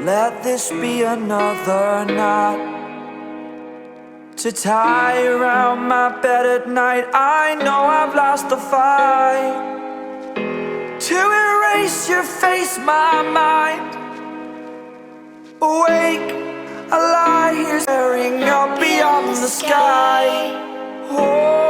Let this be another knot to tie around my bed at night. I know I've lost the fight to erase your face, my mind. Awake, I lie here staring up beyond the sky. Oh,